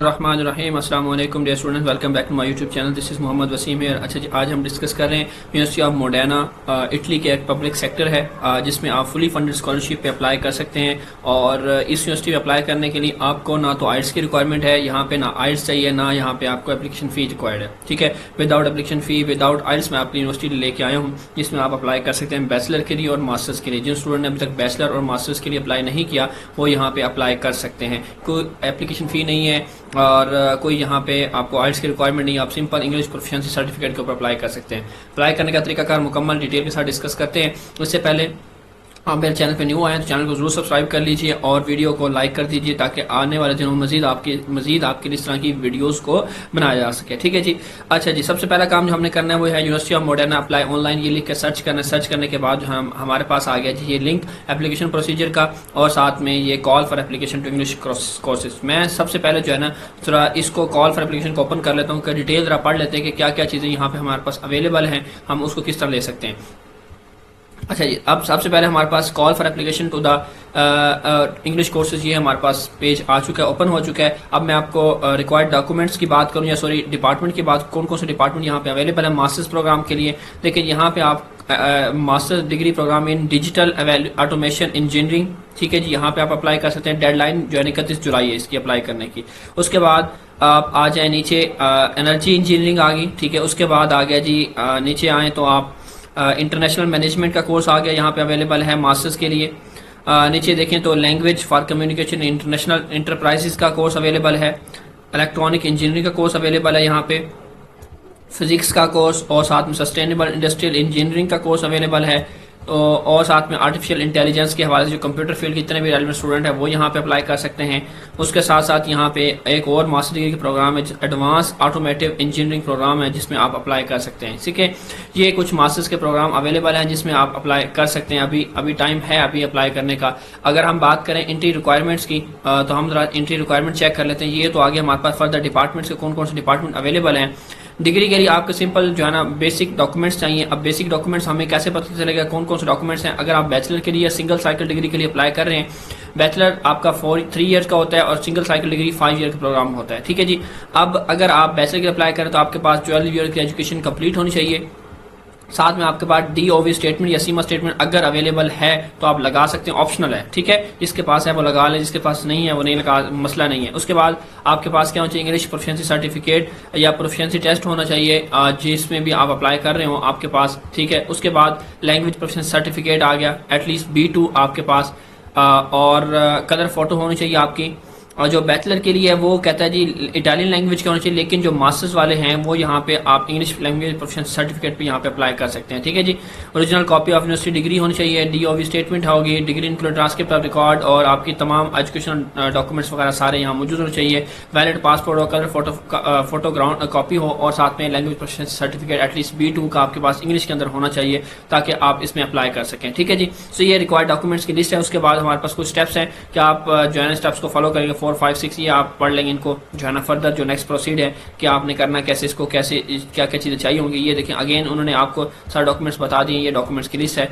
रहीम अस्सलाम वालेकुम dear students, welcome back to my YouTube channel. This is Mohammad Wasim है। अच्छा जी, आज हम डिस्कस कर रहे हैं यूनिवर्सिटी ऑफ मोडेना, इटली के एक पब्लिक सेक्टर है जिसमें आप फुली फंडेड स्कॉलरशिप पे अप्लाई कर सकते हैं। और इस यूनिवर्सिटी में अप्लाई करने के लिए आपको ना तो आइल्स की रिक्वायरमेंट है, यहाँ पे ना आइल्स चाहिए, ना यहाँ पे आपको एप्लीकेशन फ़ी रिक्वायर्ड है। ठीक है, विदाउट एप्लीकेशन फ़ी, विदाउट आइल्स मैं अपनी यूनिवर्सिटी लेके आया हूँ, जिसमें आप अप्लाई कर सकते हैं बैचलर के लिए और मास्टर्स के लिए। जिन स्टूडेंट ने अभी तक बैचलर और मास्टर्स के लिए अप्लाई नहीं किया वो यहाँ पे अप्लाई कर सकते हैं। कोई एप्लीकेशन फ़ी नहीं है और कोई यहाँ पे आपको आइल्स की रिक्वायरमेंट नहीं है। आप सिंपल इंग्लिश प्रोफिशिएंसी सर्टिफिकेट के ऊपर अप्लाई कर सकते हैं। अप्लाई करने का तरीकाकार मुकम्मल डिटेल के साथ डिस्कस करते हैं। उससे पहले आप मेरे चैनल पे न्यू आए हैं तो चैनल को जरूर सब्सक्राइब कर लीजिए और वीडियो को लाइक कर दीजिए ताकि आने वाले दिनों में मजीद आपके लिए इस तरह की वीडियोस को बनाया जा सके। ठीक है जी। अच्छा जी, सबसे पहला काम जो हमने करना है वो है University of Modena apply online, ये लिख के सर्च करना है। सर्च करने के बाद जो हमारे पास आ गया जी ये लिंक एप्लीकेशन प्रोसीजर का और साथ में ये call for application to English courses. मैं सबसे पहले जो है ना थोड़ा इसको कॉल फॉर एप्लीकेशन को ओपन कर लेता हूँ, डिटेल जरा पढ़ लेते हैं कि क्या क्या चीज़ें यहाँ पे हमारे पास अवेलेबल हैं, हम उसको किस तरह ले सकते हैं। अच्छा जी, अब सबसे पहले हमारे पास call for application to the English courses, ये हमारे पास पेज आ चुका है, ओपन हो चुका है। अब मैं आपको रिक्वायर्ड डॉक्यूमेंट्स की बात करूं या सॉरी डिपार्टमेंट की बात, कौन कौन से डिपार्टमेंट यहाँ पे अवेलेबल है मास्टर्स प्रोग्राम के लिए। देखिए यहाँ पे आप masters degree program in digital automation engineering, ठीक है जी, यहाँ पे आप अप्लाई कर सकते हैं। डेडलाइन जो है 31 जुलाई है इसकी अप्लाई करने की। उसके बाद आप आ जाए नीचे एनर्जी इंजीनियरिंग आ गई, ठीक है। उसके बाद आ गया जी नीचे आए तो आप इंटरनेशनल मैनेजमेंट का कोर्स आ गया, यहाँ पे अवेलेबल है मास्टर्स के लिए। नीचे देखें तो language for communication international enterprises का कोर्स अवेलेबल है। इलेक्ट्रॉनिक इंजीनियरिंग का कोर्स अवेलेबल है यहाँ पे। फिजिक्स का कोर्स और साथ में सस्टेनेबल इंडस्ट्रियल इंजीनियरिंग का कोर्स अवेलेबल है। और साथ में आर्टिफिशियल इंटेलिजेंस के हवाले से जो कंप्यूटर फील्ड के जितने भी रेलेवेंट स्टूडेंट हैं वो यहाँ पे अप्लाई कर सकते हैं। उसके साथ साथ यहाँ पे एक और मास्टर डिग्री का प्रोग्राम है, एडवांस ऑटोमेटिव इंजीनियरिंग प्रोग्राम है, जिसमें आप अप्लाई कर सकते हैं। ठीक है, ये कुछ मास्टर्स के प्रोग्राम अवेलेबल हैं जिसमें आप अप्लाई कर सकते हैं। अभी टाइम है अभी अप्लाई करने का। अगर हम बात करें एंट्री रिक्वायरमेंट्स की तो हम जरा एंट्री रिक्वायरमेंट चेक कर लेते हैं। ये तो आगे हमारे पास फर्दर डिपार्टमेंट्स के कौन कौन से डिपार्टमेंट अवेलेबल हैं। डिग्री के लिए आपको सिंपल जो है ना बेसिक डॉक्यूमेंट्स चाहिए। अब बेसिक डॉक्यूमेंट्स हमें कैसे पता चलेगा कौन कौन से डॉक्यूमेंट्स हैं। अगर आप बैचलर के लिए या सिंगल साइकिल डिग्री के लिए अप्लाई कर रहे हैं, बैचलर आपका 3 ईयर्स का होता है और सिंगल साइकिल डिग्री 5 ईयर का प्रोग्राम होता है। ठीक है जी। अब अगर आप बैचलर के लिए अप्लाई करें तो आपके पास 12 ईयर की एजुकेशन कंप्लीट होनी चाहिए। साथ में आपके पास DOV स्टेटमेंट या सीमा स्टेटमेंट अगर अवेलेबल है तो आप लगा सकते हैं, ऑप्शनल है। ठीक है, जिसके पास है वो लगा ले, जिसके पास नहीं है वो नहीं लगा, मसला नहीं है। उसके बाद आपके पास क्या होना चाहिए, इंग्लिश प्रोफिशिएंसी सर्टिफिकेट या प्रोफिशिएंसी टेस्ट होना चाहिए जिसमें भी आप अप्लाई कर रहे हो आपके पास। ठीक है, उसके बाद लैंग्वेज प्रोफिशिएंसी सर्टिफिकेट आ गया, एटलीस्ट B2 आपके पास, और कलर फोटो होनी चाहिए आपकी। और जो बैचलर के लिए है वो कहता है जी इटालियन लैंग्वेज का होना चाहिए, लेकिन जो मास्टर्स वाले हैं वो यहाँ पे आप इंग्लिश लैंग्वेज प्रोफिशिएंसी सर्टिफिकेट पे यहाँ पे अप्लाई कर सकते हैं। ठीक है जी। Original copy of university degree होनी चाहिए, DOV स्टेटमेंट होगी, degree include transcript of record और आपकी तमाम एजुकेशन डॉक्यूमेंट्स वगैरह सारे यहाँ मौजूद होने चाहिए। वैलिड पासपोर्ट और कलर फोटो ग्राउंड कॉपी हो और साथ में language proficiency certificate at least B2 का आपके पास इंग्लिश के अंदर होना चाहिए ताकि आप इसमें अप्लाई कर सकें। ठीक है जी। सो ये रिक्वायर्ड डॉक्यूमेंट्स की लिस्ट है। उसके बाद हमारे पास कुछ स्टेप्स हैं कि आप जो है स्टेप्स को फॉलो करेंगे 4, 5, 6, ये आप पढ़ लेंगे इनको जो है ना। फर्दर जो नेक्स्ट प्रोसीड है कि आपने करना कैसे, इसको कैसे, क्या क्या चीज़ें चाहिए होंगी, ये देखें अगेन उन्होंने आपको सारे डॉक्यूमेंट्स बता दिए। ये डॉक्यूमेंट्स की लिस्ट है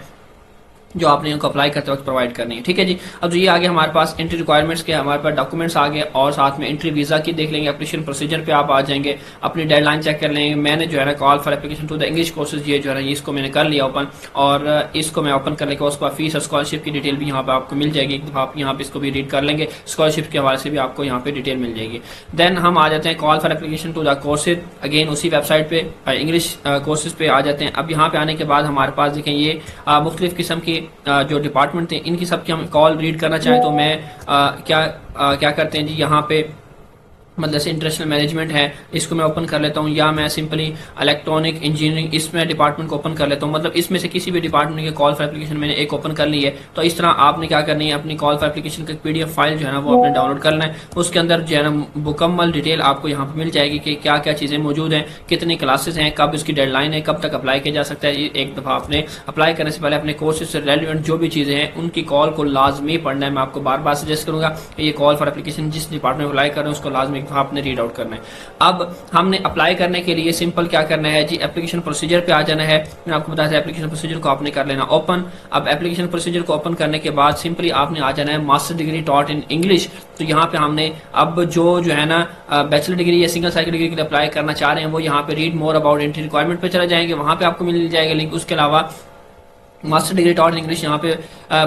जो आपने इनको अप्लाई करते वक्त प्रोवाइड करनी है। ठीक है जी। अब जो ये आगे हमारे पास एंट्री रिक्वायरमेंट्स के हमारे पास डॉक्यूमेंट्स आ गए और साथ में एंट्री वीजा की देख लेंगे। एप्लीकेशन प्रोसीजर पे आप आ जाएंगे, अपनी डेडलाइन चेक कर लेंगे। मैंने जो है ना call for application to the English courses ये जो है ना इसको मैंने कर लिया ओपन, और इसको मैं ओपन करने के बाद उसका फीस और स्कॉलरशिप की डिटेल भी यहाँ पे आपको मिल जाएगी। आप यहाँ पे इसको भी रीड कर लेंगे, स्कॉलरशिप के हवाले से भी आपको यहाँ पे डिटेल मिल जाएगी। देन हम आ जाते हैं call for application to the courses, again उसी वेबसाइट पे इंग्लिश कोर्सेज पे आ जाते हैं। अब यहाँ पे आने के बाद हमारे पास देखें ये मुख्तलिफ किस्म की जो डिपार्टमेंट थे इनकी सबकी हम कॉल रीड करना चाहें तो मैं क्या करते हैं जी, यहाँ पे मतलब से इंटरनेशनल मैनेजमेंट है, इसको मैं ओपन कर लेता हूँ, या मैं सिंपली इलेक्ट्रॉनिक इंजीनियरिंग इसमें डिपार्टमेंट को ओपन कर लेता हूँ। मतलब इसमें से किसी भी डिपार्टमेंट की कॉल फॉर एप्लीकेशन मैंने एक ओपन कर ली है। तो इस तरह आपने क्या करनी है, अपनी कॉल फॉर एप्लीकेशन का PDF फाइल जो है ना वो आपने डाउनलोड करना है। उसके अंदर जो है ना मुकम्मल डिटेल आपको यहाँ पर मिल जाएगी कि क्या क्या चीज़ें मौजूद हैं, कितनी क्लासेस हैं, कब इसकी डेडलाइन है, कब तक अप्लाई किया जा सकता है। एक दफ़ा आपने अप्लाई करने से पहले अपने कोर्सेज से रेलिवेंट जो भी चीज़ें हैं उनकी कॉल को लाजमी पढ़ना है। मैं आपको बार बार सजेस्ट करूँगा कि ये कॉल फॉर एप्लीकेशन जिस डिपार्टमेंट में अप्लाई कर रहे हैं उसको लाजमी एक दफ़ा आपने रीड आउट करना है। अब हमने अप्लाई करने के लिए सिंपल क्या करना है जी, एप्लीकेशन प्रोसीजर पे आ जाना है। मैंने आपको बताया था एप्लीकेशन प्रोसीजर को आपने कर लेना ओपन। अब एप्लीकेशन प्रोसीजर को ओपन करने के बाद सिंपली आपने आ जाना है master degree taught in English. तो यहाँ पे हमने अब जो है ना बैचलर डिग्री या सिंगल साइकिल डिग्री के लिए अप्लाई करना चाह रहे हैं वो यहाँ पे read more about entry requirement पे चले जाएंगे, वहां पे आपको मिल जाएगा लिंक। उसके अलावा मास्टर डिग्री टॉट इंग्लिश यहाँ पे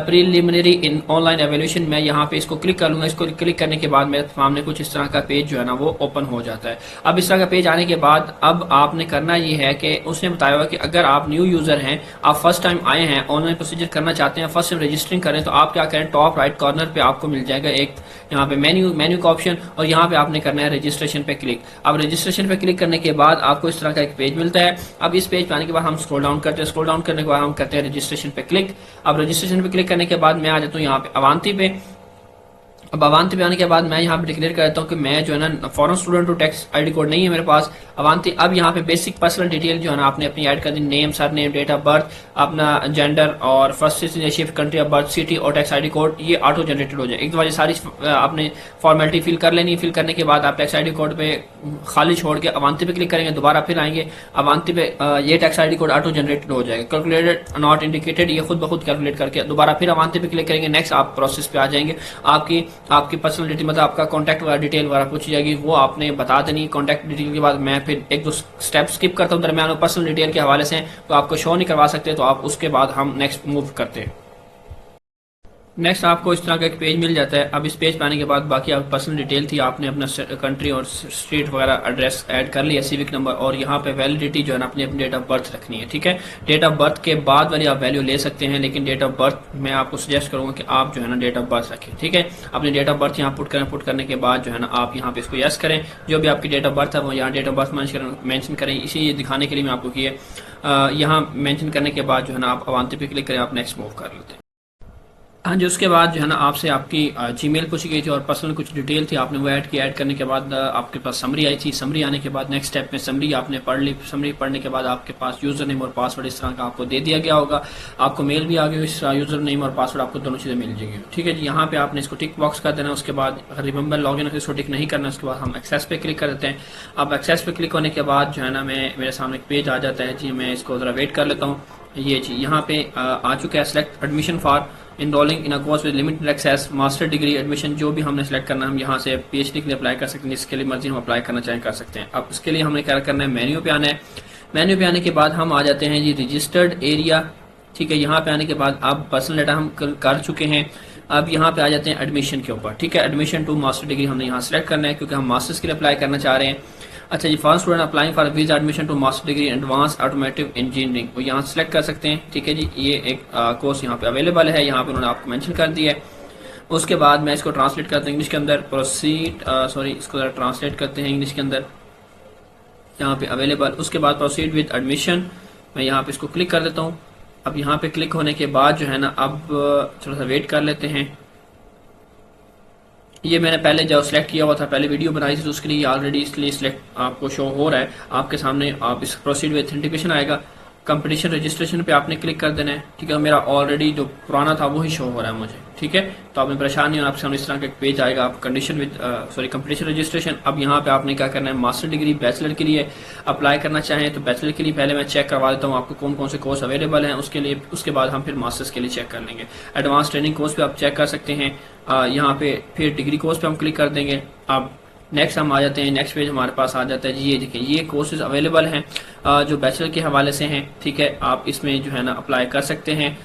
प्रीलिमिनरी इन ऑनलाइन एवेल्यूशन, मैं यहाँ पे इसको क्लिक कर लूंगा। इसको क्लिक करने के बाद मेरे सामने कुछ इस तरह का पेज जो है ना वो ओपन हो जाता है। अब इस तरह का पेज आने के बाद अब आपने करना ये है कि उसने बताया हुआ कि अगर आप न्यू यूजर हैं, आप फर्स्ट टाइम आए हैं, ऑनलाइन प्रोसीजर करना चाहते हैं, फर्स्ट टाइम रजिस्टरिंग करें, तो आप क्या करें, टॉप राइट कॉर्नर पे आपको मिल जाएगा एक यहाँ पे मेन्यू का ऑप्शन, और यहाँ पे आपने करना है रजिस्ट्रेशन पे क्लिक। अब रजिस्ट्रेशन पे क्लिक करने के बाद आपको इस तरह का एक पेज मिलता है। अब इस पेज पे आने के बाद हम स्क्रॉल डाउन करते हैं, स्क्रॉल डाउन करने के बाद हम करते हैं रजिस्ट्रेशन पे क्लिक। अब रजिस्ट्रेशन पे क्लिक करने के बाद मैं आ जाता हूँ यहाँ पे अवांती पे। अब अवांती पे आने के बाद मैं यहाँ पे डिक्लेयर कर देता हूँ कि मैं जो है ना फॉरेन स्टूडेंट हूँ, टैक्स आईडी कोड नहीं है मेरे पास। अवांती अब यहाँ पे बेसिक पर्सनल डिटेल जो है ना आपने अपनी ऐड कर दी, name, surname, date of birth, अपना जेंडर और first citizenship, country of birth, city और टैक्स आईडी कोड, ये ऑटो जनरेटेड हो जाए। एक दफा ये सारी आपने फॉर्मेलिटी फिल कर लेनी। फिल करने के बाद आप टैक्स आईडी कोड पे खाली छोड़ के अवांती पे क्लिक करेंगे, दोबारा फिर आएंगे अवांती पे, ये tax ID code auto generated हो जाएगा। कैलकुलेटेड नॉट इंडिकेटेड, ये खुद ब खुद कैलकुलेट करके दोबारा फिर अवांती पे क्लिक करेंगे। नेक्स्ट आप प्रोसेस पे आ जाएंगे। आपकी पर्सनल डिटेल मतलब आपका कॉन्टैक्ट वाला डिटेल वगैरह पूछी जाएगी, वो आपने बता देनी। कॉन्टैक्ट डिटेल के बाद मैं फिर एक दो स्टेप स्किप करता हूँ दरमियान, पर्सनल डिटेल के हवाले से तो आपको शो नहीं करवा सकते, तो आप उसके बाद हम नेक्स्ट मूव करते हैं। नेक्स्ट आपको इस तरह का एक पेज मिल जाता है। अब इस पेज पे आने के बाद बाकी आप पर्सनल डिटेल थी, आपने अपना कंट्री और स्टेट वगैरह एड्रेस ऐड कर लिया, सिविक नंबर, और यहाँ पे वैलिडिटी जो है ना अपनी अपनी डेट ऑफ बर्थ रखनी है। ठीक है, डेट ऑफ बर्थ के बाद वाली आप वैल्यू ले सकते हैं, लेकिन डेट ऑफ बर्थ मैं आपको सजेस्ट करूंगा कि आप जो है ना डेट ऑफ बर्थ रखें। ठीक है, अपनी डेट ऑफ बर्थ यहाँ पुट करें। पुट करने के बाद जो है ना आप यहाँ पे इसको यस करें। जो भी आपकी डेट ऑफ बर्थ है वो यहाँ डेट ऑफ बर्थ मेंशन करें। इसी ये दिखाने के लिए मैं आपको किए यहाँ मेंशन करने के बाद जो है ना आप अवांती पे क्लिक करें, आप नेक्स्ट मूव कर लेते हैं। हाँ जी, उसके बाद जो है ना आपसे आपकी जीमेल पूछी गई थी और पर्सनल कुछ डिटेल थी, आपने वो ऐड की। ऐड करने के बाद आपके पास समरी आई थी। समरी आने के बाद नेक्स्ट स्टेप में समरी आपने पढ़ ली। समरी पढ़ने के बाद आपके पास यूजर नेम और पासवर्ड इस तरह का आपको दे दिया गया होगा। आपको मेल भी आ गई, इस यूजर नेम और पासवर्ड आपको दोनों चीज़ें मिल जाएगी। ठीक है जी, यहाँ पे आपने इसको टिक बॉक्स कर देना। उसके बाद रिमेंबर लॉग इन इसको टिक नहीं करना। उसके बाद हम एक्सेस पे क्लिक कर देते हैं। अब एक्सेस पे क्लिक होने के बाद जो है ना मेरे सामने एक पेज आ जाता है जी। मैं इसको ज़रा वेट कर लेता हूँ। ये जी यहाँ पे आ चुका है, select admission for enrolling in a course with limited access master degree admission. जो भी हमने सेलेक्ट करना है हम यहाँ से पीएचडी के लिए अप्लाई कर सकते हैं, जिसके लिए मर्जी हम अप्लाई करना चाहें कर सकते हैं। अब उसके लिए हमने क्या करना है, मेन्यू पे आना है। मेन्यू पे आने के बाद हम आ जाते हैं जी रजिस्टर्ड एरिया। ठीक है, यहाँ पे आने के बाद अब पर्सनल डाटा हम कर चुके हैं। अब यहाँ पे आ जाते हैं एडमिशन के ऊपर। ठीक है, एडमिशन टू मास्टर डिग्री हमने यहाँ सेलेक्ट करना है क्योंकि हम मास्टर्स के लिए अप्लाई करना चाह रहे हैं। अच्छा जी, first student applying for visa admission to master degree advance automotive engineering, वो यहाँ सेलेक्ट कर सकते हैं। ठीक है जी, ये एक कोर्स यहाँ पे अवेलेबल है, यहाँ पे उन्होंने आपको मेंशन कर दिया है। उसके बाद मैं इसको ट्रांसलेट करता हूँ इंग्लिश के अंदर। प्रोसीड इसको जरा ट्रांसलेट करते हैं इंग्लिश के अंदर, यहाँ पे अवेलेबल। उसके बाद प्रोसीड विद एडमिशन, मैं यहाँ पे इसको क्लिक कर देता हूँ। अब यहाँ पे क्लिक होने के बाद जो है ना अब थोड़ा सा वेट कर लेते हैं। ये मैंने पहले जो सिलेक्ट किया हुआ था, पहले वीडियो बनाई थी, तो उसके लिए ऑलरेडी इसलिए सिलेक्ट आपको शो हो रहा है आपके सामने। आप इस प्रोसीड विद ऑथेंटिकेशन आएगा, कंपटीशन रजिस्ट्रेशन पे आपने क्लिक कर देना है। ठीक है, मेरा ऑलरेडी जो पुराना था वही शो हो रहा है मुझे। ठीक है, तो आपने परेशान नहीं होना, आपके सामने इस तरह का एक पेज आएगा। आप कंडीशन विद कंपटीशन रजिस्ट्रेशन। अब यहाँ पे आपने क्या करना है, मास्टर डिग्री बैचलर के लिए अप्लाई करना चाहें तो बैचलर के लिए पहले मैं चेक करवा देता हूँ आपको कौन कौन से कोर्स अवेलेबल हैं उसके लिए। उसके बाद हम फिर मास्टर्स के लिए चेक कर लेंगे। एडवांस ट्रेनिंग कोर्स पे आप चेक कर सकते हैं। यहाँ पे फिर डिग्री कोर्स पे हम क्लिक कर देंगे। अब नेक्स्ट हम आ जाते हैं, नेक्स्ट पेज हमारे पास आ जाता है जी। ये देखिए, ये कोर्सेज अवेलेबल हैं जो बैचलर के हवाले से हैं। ठीक है, आप इसमें जो है ना अप्लाई कर सकते हैं।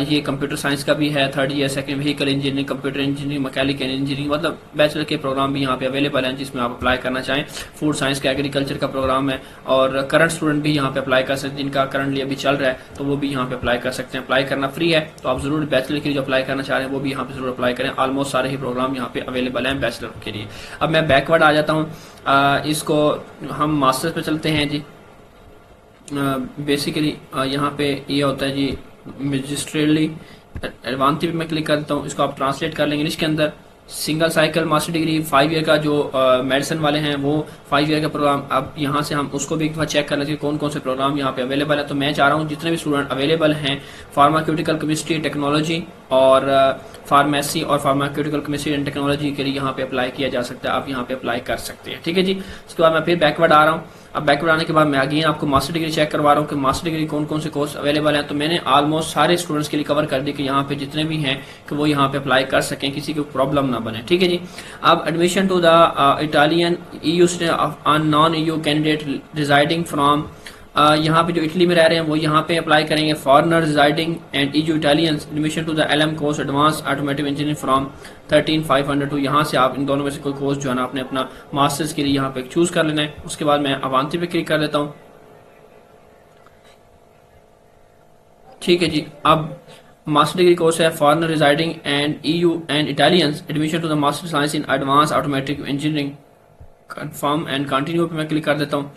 ये कंप्यूटर साइंस का भी है, 3rd year, 2nd vehicle engineering, computer engineering, mechanical engineering, मतलब बैचलर के प्रोग्राम भी यहाँ पे अवेलेबल हैं जिसमें आप अप्लाई करना चाहें। फूड साइंस का, एग्रीकल्चर का प्रोग्राम है, और करंट स्टूडेंट भी यहाँ पे अप्लाई कर सकते हैं जिनका करंटली अभी चल रहा है, तो वो भी यहाँ पे अप्लाई कर सकते हैं। अप्लाई करना फ्री है, तो आप जरूर बैचलर के लिए जो अप्लाई करना चाह रहे हैं वो भी यहाँ पे जरूर अप्लाई करें। ऑलमोस्ट सारे ही प्रोग्राम यहाँ पे अवेलेबल हैं बैचलर के लिए। अब मैं बैकवर्ड आ जाता हूँ, इसको हम मास्टर्स पे चलते हैं जी। बेसिकली यहाँ पे ये होता है जी मैजिस्ट्रेटली अवांती पे मैं क्लिक करता हूँ। इसको आप ट्रांसलेट कर लेंगे इंग्लिश के अंदर। Single cycle master degree 5 year का जो मेडिसिन वाले हैं वो 5 ईयर का प्रोग्राम, अब यहाँ से हम उसको भी एक बार चेक कर लेते हैं कौन कौन से प्रोग्राम यहाँ पे अवेलेबल है। तो मैं चाह रहा हूँ जितने भी स्टूडेंट अवेलेबल हैं फार्मास्यूटिकल केमिस्ट्री टेक्नोलॉजी और फार्मेसी और फार्मास्यूटिकल केमिस्ट्री एंड टेक्नोलॉजी के लिए यहाँ पे अप्लाई किया जा सकता है, आप यहाँ पे अप्लाई कर सकते हैं। ठीक है जी। उसके बाद मैं फिर बैकवर्ड आ रहा हूँ। अब बैकवर्ड आने के बाद मैं अगेन आपको मास्टर डिग्री चेक करवा रहा हूँ कि मास्टर डिग्री कौन कौन से कोर्स अवेलेबल हैं। तो मैंने ऑलमोस्ट सारे स्टूडेंट्स के लिए कवर कर दी कि यहाँ पे जितने भी हैं कि वो यहाँ पे अप्लाई कर सकें, किसी को प्रॉब्लम ना बने। ठीक है जी। अब admission to the Italian EU non EU candidate residing from, यहाँ पे जो इटली में रह रहे हैं वो यहाँ पे अप्लाई करेंगे। Foreigner residing and EU Italians admission to the LM course advance automotive engineering from 13,500। यहाँ से आप इन दोनों में से कोई कोर्स जो है ना आपने अपना मास्टर्स के लिए यहाँ पे चूज कर लेना है। उसके बाद मैं अवांती पे क्लिक कर देता हूँ। ठीक है जी। अब मास्टर डिग्री कोर्स है foreigner residing and EU and Italians admission to the master science in advance automatic engineering confirm and continue पे मैं क्लिक कर देता हूँ।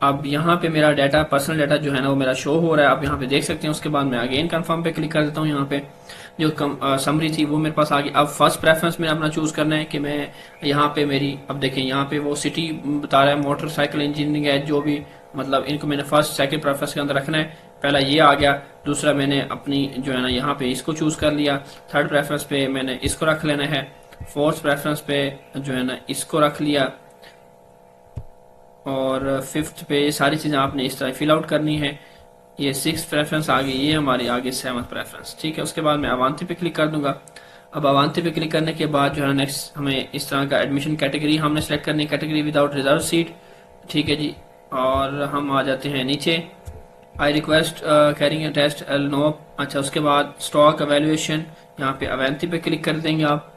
अब यहाँ पे मेरा डाटा पर्सनल डाटा जो है ना वो मेरा शो हो रहा है, आप यहाँ पे देख सकते हैं। उसके बाद मैं अगेन कंफर्म पे क्लिक कर देता हूँ। यहाँ पे जो समरी थी वो मेरे पास आ गई। अब फर्स्ट प्रेफरेंस मैंने अपना चूज करना है कि मैं यहाँ पे मेरी, अब देखें यहाँ पे वो सिटी बता रहा है, मोटरसाइकिल इंजीनियरिंग है, जो भी मतलब इनको मैंने फर्स्ट सेकंड प्रेफरेंस के अंदर रखना है। पहला ये आ गया, दूसरा मैंने अपनी जो है ना यहाँ पे इसको चूज कर लिया, थर्ड प्रेफरेंस पे मैंने इसको रख लेना है, फोर्थ प्रेफरेंस पे जो है ना इसको रख लिया, और फिफ्थ पे ये सारी चीजें आपने इस तरह फिल आउट करनी है। ये सिक्स प्रेफरेंस आ गई, ये हमारी आगे सेवंथ प्रेफरेंस। ठीक है। उसके बाद मैं अवांती पे क्लिक कर दूंगा। अब अवांती पे क्लिक करने के बाद जो है नेक्स्ट हमें इस तरह का एडमिशन कैटेगरी हमने सेलेक्ट करनी है, कैटेगरी विदाउट रिजर्व सीट। ठीक है जी। और हम आ जाते हैं नीचे, I request carrying test L no. अच्छा, उसके बाद स्टॉक एवेल्युएशन, यहाँ पे अवांती पे क्लिक कर देंगे आप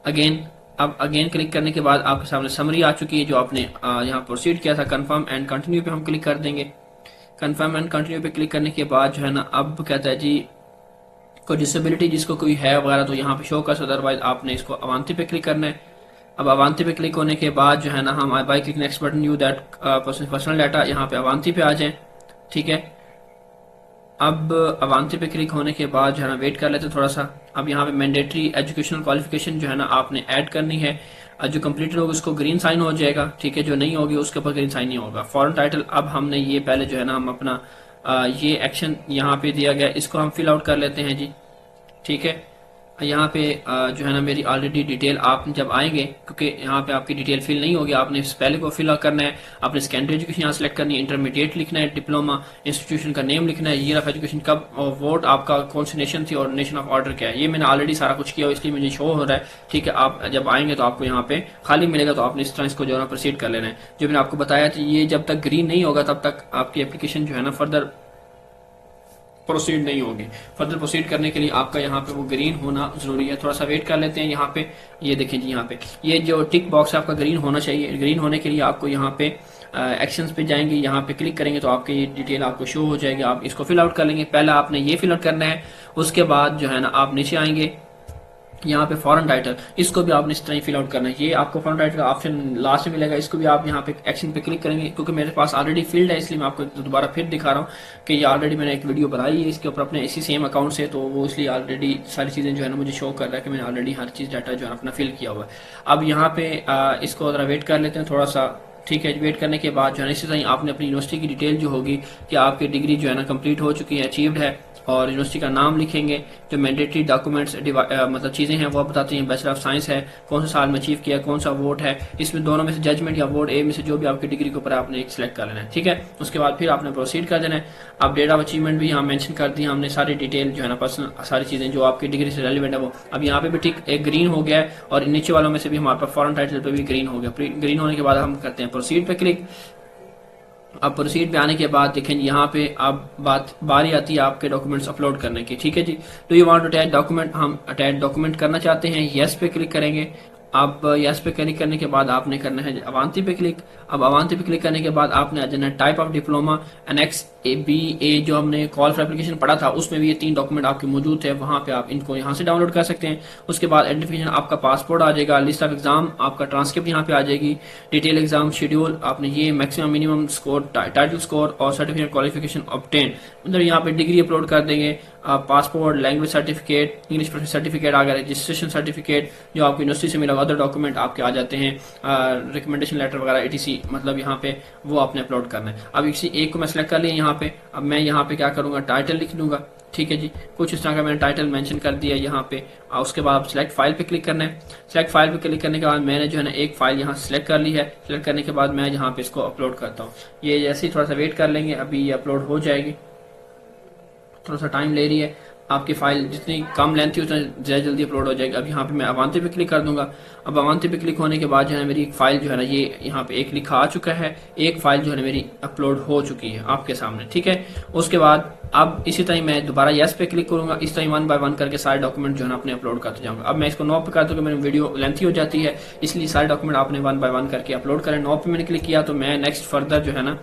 अगेन। अब अगेन क्लिक करने के बाद आपके सामने समरी आ चुकी है जो आपने यहाँ प्रोसीड किया था। कंफर्म एंड कंटिन्यू पे हम क्लिक कर देंगे। कंफर्म एंड कंटिन्यू पे क्लिक करने के बाद जो है ना अब कहता है जी कोई डिसेबिलिटी जिसको कोई है वगैरह तो यहाँ पे शो कर, अदरवाइज आपने इसको अवांती पे क्लिक करना है। अब अवांती पे क्लिक होने के बाद जो है ना हम by click next button you that personal data, यहाँ पे अवांती पे आ जाए। ठीक है। अब अवांती पे क्लिक होने के बाद जो है ना वेट कर लेते हैं थोड़ा सा। अब यहाँ पे मैंडेटरी एजुकेशनल क्वालिफिकेशन जो है ना आपने ऐड करनी है, जो कंप्लीटेड होगा उसको ग्रीन साइन हो जाएगा। ठीक है। जो नहीं होगी उसके ऊपर ग्रीन साइन नहीं होगा। फॉरेन टाइटल, अब हमने ये पहले जो है ना हम अपना ये एक्शन यहाँ पे दिया गया, इसको हम फिल आउट कर लेते हैं जी। ठीक है। यहाँ पे जो है ना मेरी ऑलरेडी डिटेल आप जब आएंगे, क्योंकि यहाँ पे आपकी डिटेल फिल नहीं होगी, आपने पहले को फिल करना है। आपने सेकेंडरी एजुकेशन यहाँ सेलेक्ट करनी है, इंटरमीडिएट लिखना है, डिप्लोमा, इंस्टीट्यूशन का नेम लिखना है, ईयर ऑफ एजुकेशन कब, और वोट आपका कौन सी नेशन थी और नेशन ऑफ ऑर्डर क्या है। ये मैंने ऑलरेडी सारा कुछ किया, इसलिए मुझे शो हो रहा है। ठीक है। आप जब आएंगे तो आपको यहाँ पे खाली मिलेगा, तो आपने इस तरह इसको जो है प्रोसीड कर लेना है। जो मैंने आपको बताया था, ये जब तक ग्रीन नहीं होगा तब तक आपकी एप्लीकेशन जो है ना फर्दर प्रोसीड नहीं होगी। फर्दर प्रोसीड करने के लिए आपका यहाँ पे वो ग्रीन होना जरूरी है। थोड़ा सा वेट कर लेते हैं। यहाँ पे ये देखें जी, यहाँ पे ये जो टिक बॉक्स है आपका ग्रीन होना चाहिए। ग्रीन होने के लिए आपको यहाँ पे एक्शंस पे जाएंगे, यहाँ पे क्लिक करेंगे तो आपके ये डिटेल आपको शो हो जाएगी। आप इसको फिल आउट कर लेंगे। पहला आपने ये फिल आउट करना है, उसके बाद जो है ना आप नीचे आएंगे, यहाँ पे फॉरेन टाइटल, इसको भी आपने इस तरह ही फिल आउट करना है। ये आपको फॉरेन टाइटल का ऑप्शन लास्ट में मिलेगा, इसको भी आप यहाँ पे एक्शन पे क्लिक करेंगे। क्योंकि मेरे पास ऑलरेडी फील्ड है, इसलिए मैं आपको दोबारा फिर दिखा रहा हूँ कि ये ऑलरेडी मैंने एक वीडियो बनाई है इसके ऊपर अपने इसी सेम अकाउंट से, तो वो इसलिए ऑलरेडी सारी चीजें जो है ना मुझे शो कर रहा है कि मैंने ऑलरेडी हर चीज डाटा जो है अपना फिल किया हुआ है। अब यहाँ पे इसको जरा वेट कर लेते हैं थोड़ा सा। ठीक है। वेट करने के बाद जो है इसी तरह आपने अपनी यूनिवर्सिटी की डिटेल जो होगी कि आपकी डिग्री जो है ना कंप्लीट हो चुकी है, अचीव्ड है, और यूनिवर्सिटी का नाम लिखेंगे। जो मैंडेटरी डॉक्यूमेंट्स मतलब चीजें हैं वो बताती हैं। बैचलर ऑफ साइंस है, कौन सा साल में अचीव किया, कौन सा वोट है, इसमें दोनों में से जजमेंट या वोट ए में से जो भी आपकी डिग्री के ऊपर आपने एक सिलेक्ट कर लेना है। ठीक है। उसके बाद फिर आपने प्रोसीड कर देना है। अब डेट ऑफ अचीवमेंट भी यहाँ मेंशन कर दी हमने, सारी डिटेल जो है ना पर्सनल सारी चीजें जो आपकी डिग्री से रेलिवेंट है वो। अब यहाँ पे भी ठीक एक ग्रीन हो गया है, और नीचे वालों में से भी हमारे पास फॉरेन टाइटल पे भी ग्रीन हो गया। ग्रीन होने के बाद हम करते हैं प्रोसीड पे क्लिक। अब प्रोसीड पे आने के बाद देखें यहाँ पे अब बारी आती है आपके डॉक्यूमेंट्स अपलोड करने की। ठीक है जी। तो you want to attach document, हम अटैच डॉक्यूमेंट करना चाहते हैं, यस पे क्लिक करेंगे। अब यस पे क्लिक करने के बाद आपने करना है अवांती पे क्लिक। अब अवांती पे क्लिक करने के बाद आपने आ जाना type of diploma annex BA, जो हमने कॉल फॉर एप्लीकेशन पढ़ा था उसमें भी ये 3 डॉक्यूमेंट आपके मौजूद थे, वहां पे आप इनको यहाँ से डाउनलोड कर सकते हैं। उसके बाद आइडेंटिफिकेशन आपका पासपोर्ट आ जाएगा, लिस्ट ऑफ एग्जाम आपका ट्रांसक्रिप्ट यहाँ पे आ जाएगी, डिटेल एग्जाम शेड्यूल, आपने ये maximum minimum score, title score और सर्टिफिकेट क्वालिफिकेशन ऑब्टेन, मतलब यहाँ पे डिग्री अपलोड कर देंगे, passport, language certificate, English profession certificate आ गया, रजिस्ट्रेशन सर्टिफिकेट जो आपको यूनिवर्सिटी से मिला, अदर डॉक्यूमेंट आपके आ जाते हैं, रिकमेंडेशन लेटर वगैरह एटीसी, मतलब यहाँ पे वो आपने अपलोड करना है। अब इसी एक को मैं सेलेक्ट कर लिया यहाँ पे। अब मैं यहाँ पे क्या करूँगा, टाइटल लिख दूंगा, ठीक है जी, कुछ इस तरह का मैंने टाइटल मेंशन कर दिया यहाँ पे। उसके बाद आप सिलेक्ट फाइल पे क्लिक करना है। सिलेक्ट फाइल पे क्लिक करने के बाद मैंने जो है ना एक फाइल यहाँ सिलेक्ट कर ली है। सिलेक्ट करने के बाद मैं यहाँ पे इसको अपलोड करता हूँ। ये जैसे ही थोड़ा सा वेट कर लेंगे, अभी ये अपलोड हो जाएगी, थोड़ा सा टाइम ले रही है। आपकी फाइल जितनी कम लेंथ थी उतना ज़्यादा जल्दी अपलोड हो जाएगी। अब यहाँ पे मैं अवांते पे क्लिक कर दूंगा। अब अवांते पे क्लिक होने के बाद जो है मेरी एक फाइल जो है ना, ये यहाँ पे एक लिखा आ चुका है, एक फाइल जो है ना मेरी अपलोड हो चुकी है आपके सामने, ठीक है। उसके बाद अब इसी तरह मैं दोबारा यस पे क्लिक करूंगा। इस तरह 1 बाय 1 करके सारे डॉक्यूमेंट जो है ना अपने अपलोड करते जाऊंगा। अब मैं इसको 9 पे करता हूँ, मेरी वीडियो लेंथी हो जाती है, इसलिए सारे डॉक्यूमेंट आपने 1 बाय 1 करके अपलोड करें। 9 पे मैंने क्लिक किया तो मैं नेक्स्ट फर्दर जो है ना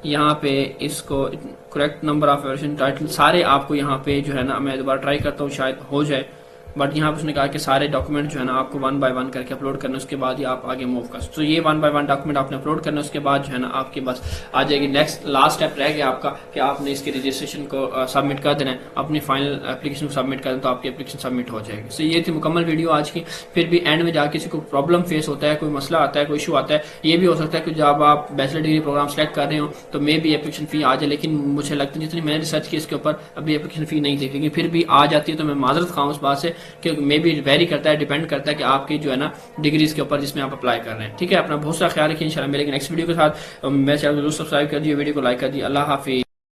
यहाँ पे इसको correct number of version title सारे आपको यहाँ पे जो है ना, मैं दोबारा ट्राई करता हूँ शायद हो जाए, बट यहाँ पे उसने कहा कि सारे डॉक्यूमेंट जो है ना आपको 1 बाय 1 करके अपलोड करना, उसके बाद ही आप आगे मूव कर। तो ये 1 बाय 1 डॉक्यूमेंट आपने अपलोड करना, उसके बाद जो है ना आपके पास आ जाएगी। नेक्स्ट लास्ट स्टेप रह गया आपका कि आपने इसके रजिस्ट्रेशन को सबमिट कर देना है, अपनी फाइनल एप्लीकेशन को सबमिट कर दें तो आपकी एप्लीकेशन सबमिट हो जाएगी। तो ये थी मुकम्मल वीडियो आज की। फिर भी एंड में जाके किसी को प्रॉब्लम फेस होता है, कोई मसला आता है, कोई इशू आता है, ये भी हो सकता है कि जब आप बैचलर डिग्री प्रोग्राम सेलेक्ट कर रहे हो तो मे भी एप्लीकेशन फी आ जाए, लेकिन मुझे लगता है जितनी मैंने रिसर्च की इसके ऊपर अभी एप्लीकेशन फी नहीं थी, लेकिन फिर भी आ जाती है। तो मैं माजरत खाऊं उस बात से कि मे भी वेरी करता है, डिपेंड करता है कि आपकी जो है ना डिग्रीज के ऊपर जिसमें आप अप्लाई कर रहे हैं, ठीक है। अपना बहुत सारा ख्याल रखिए। इंशाल्लाह मिलेंगे नेक्स्ट वीडियो के साथ। मेरे चैनल को जरूर सब्सक्राइब कर दिए, वीडियो को लाइक कर दिए। अल्लाह हाफिज।